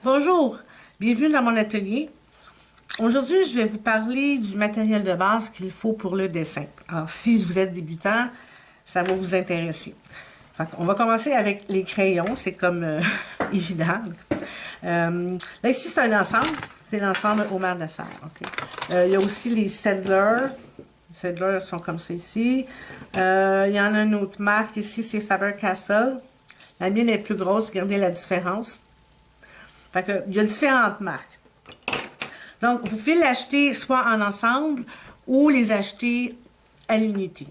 Bonjour, bienvenue dans mon atelier. Aujourd'hui, je vais vous parler du matériel de base qu'il faut pour le dessin. Alors, si vous êtes débutant, ça va vous intéresser. On va commencer avec les crayons, c'est comme évident. Là, ici, c'est un ensemble. C'est l'ensemble Omer Dessert. Okay. Il y a aussi les Staedtler. Les Staedtler sont comme ça ici. Il y en a une autre marque ici, c'est Faber-Castell. La mienne est plus grosse, regardez la différence. Fait que, il y a différentes marques. Donc, vous pouvez l'acheter soit en ensemble ou les acheter à l'unité.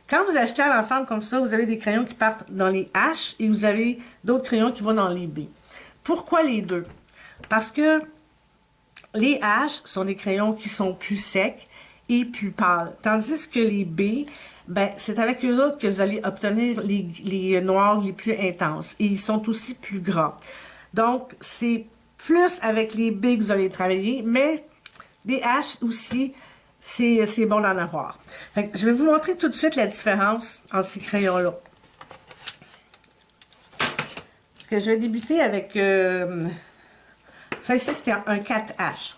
Quand vous achetez à l'ensemble comme ça, vous avez des crayons qui partent dans les H et vous avez d'autres crayons qui vont dans les B. Pourquoi les deux? Parce que les H sont des crayons qui sont plus secs et plus pâles. Tandis que les B, ben, c'est avec eux autres que vous allez obtenir les noirs les plus intenses. Et ils sont aussi plus gras. Donc, c'est plus avec les B que vous allez travailler, mais des H aussi, c'est bon d'en avoir. Fait que je vais vous montrer tout de suite la différence entre ces crayons-là. Je vais débuter avec... ça ici, c'était un 4H.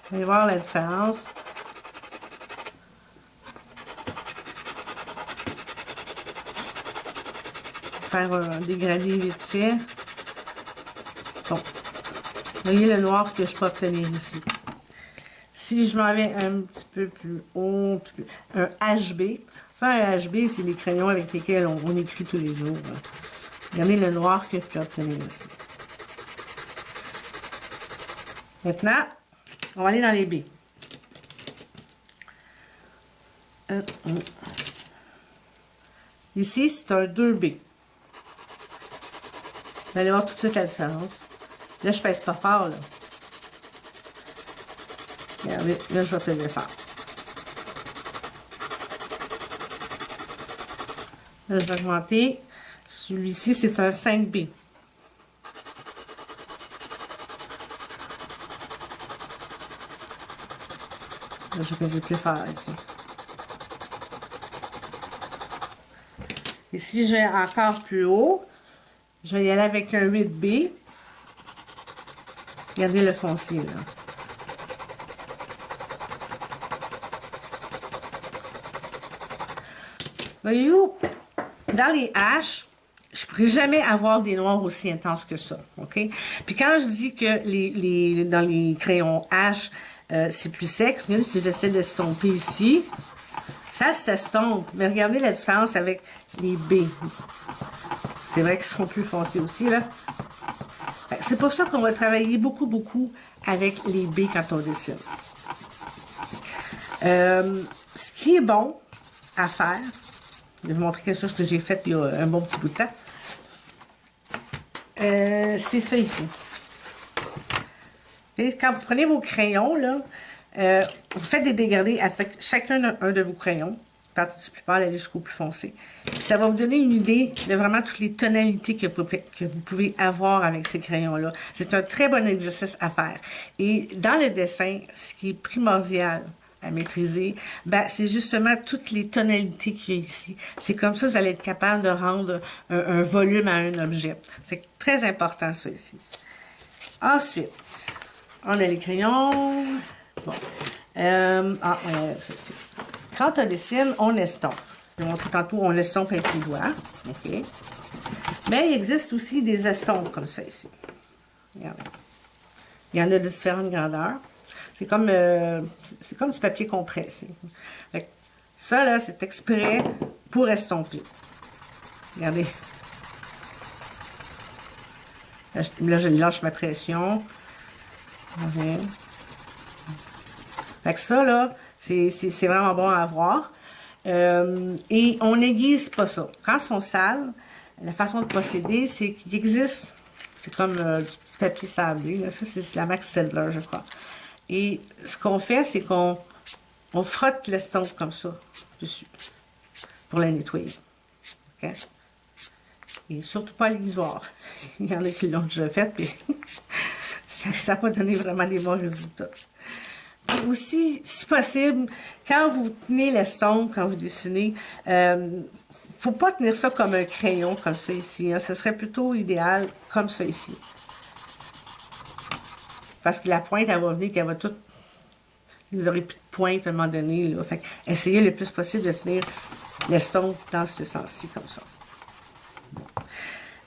Vous allez voir la différence. Faire un dégradé vite fait. Bon. Vous voyez le noir que je peux obtenir ici. Si je m'en vais un petit peu plus haut, un HB. Ça, un HB, c'est les crayons avec lesquels on écrit tous les jours. Regardez le noir que je peux obtenir ici. Maintenant, on va aller dans les B. Ici, c'est un 2B. Vous allez voir tout de suite la différence. Là, je pèse pas fort, là. Regardez, là, je vais peser fort. Là, je vais augmenter. Celui-ci, c'est un 5B. Là, je vais peser plus fort ici. Et si j'ai encore plus haut, je vais y aller avec un 8B. Regardez le foncier, là. Voyez-vous, dans les H, je ne pourrais jamais avoir des noirs aussi intenses que ça, OK? Puis quand je dis que dans les crayons H, c'est plus sec, même si j'essaie de s'estomper ici, ça s'estompe. Mais regardez la différence avec les B. C'est vrai qu'ils sont plus foncés aussi, là. C'est pour ça qu'on va travailler beaucoup avec les B quand on dessine. Ce qui est bon à faire, je vais vous montrer quelque chose que j'ai fait il y a un bon petit bout de temps. C'est ça ici. Et quand vous prenez vos crayons, là, vous faites des dégradés avec chacun de vos crayons. Partir du plus pâle, aller jusqu'au plus foncé. Puis ça va vous donner une idée de vraiment toutes les tonalités que vous pouvez avoir avec ces crayons-là. C'est un très bon exercice à faire. Et dans le dessin, ce qui est primordial à maîtriser, ben, c'est justement toutes les tonalités qu'il y a ici. C'est comme ça que vous allez être capable de rendre un volume à un objet. C'est très important, ça, ici. Ensuite, on a les crayons. Bon. Ça aussi. Quand on dessine, on estompe. Je vais montrer tantôt, on estompe avec les doigts. OK. Mais il existe aussi des estompes comme ça ici. Regardez. Il y en a de différentes grandeurs. C'est comme du papier compressé. Ça, là, c'est exprès pour estomper. Regardez. Là, je lâche ma pression. Okay. Fait que ça, là, c'est vraiment bon à avoir. Et on n'aiguise pas ça. Quand ils sont sales, la façon de procéder, c'est qu'il existe, c'est comme du petit papier sablé. Là. Ça, c'est la Max Staedtler, je crois. Et ce qu'on fait, c'est qu'on frotte l'estompe comme ça, dessus, pour la nettoyer. OK? Et surtout pas l'aiguisoir. Il y en a qui l'ont déjà fait, puis ça n'a pas donné vraiment des bons résultats. Aussi, si possible, quand vous tenez l'estompe, quand vous dessinez, faut pas tenir ça comme un crayon, comme ça ici. Hein. Ce serait plutôt idéal comme ça ici. parce que la pointe, elle va venir, qu'elle va tout... Vous n'aurez plus de pointe à un moment donné, là. Fait que essayez le plus possible de tenir l'estompe dans ce sens-ci, comme ça.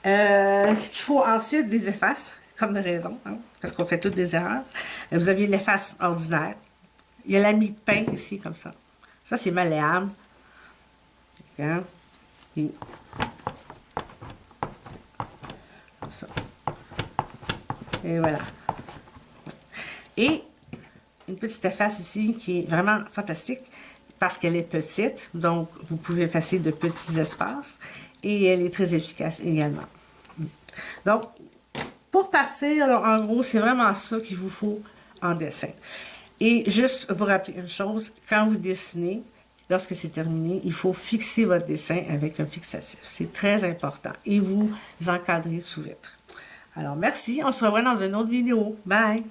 Ce qu'il faut ensuite, des effaces, comme de raison, hein, parce qu'on fait toutes des erreurs. Vous aviez l'efface ordinaire. Il y a la mie de pain ici, comme ça. Ça, c'est malléable. Hein? Puis, comme ça. Et voilà. Et une petite efface ici qui est vraiment fantastique parce qu'elle est petite, donc vous pouvez effacer de petits espaces et elle est très efficace également. Donc, pour partir, alors, en gros, c'est vraiment ça qu'il vous faut en dessin. Et juste vous rappeler une chose, quand vous dessinez, lorsque c'est terminé, il faut fixer votre dessin avec un fixatif. C'est très important. Et vous encadrez sous vitre. Alors, merci. On se revoit dans une autre vidéo. Bye!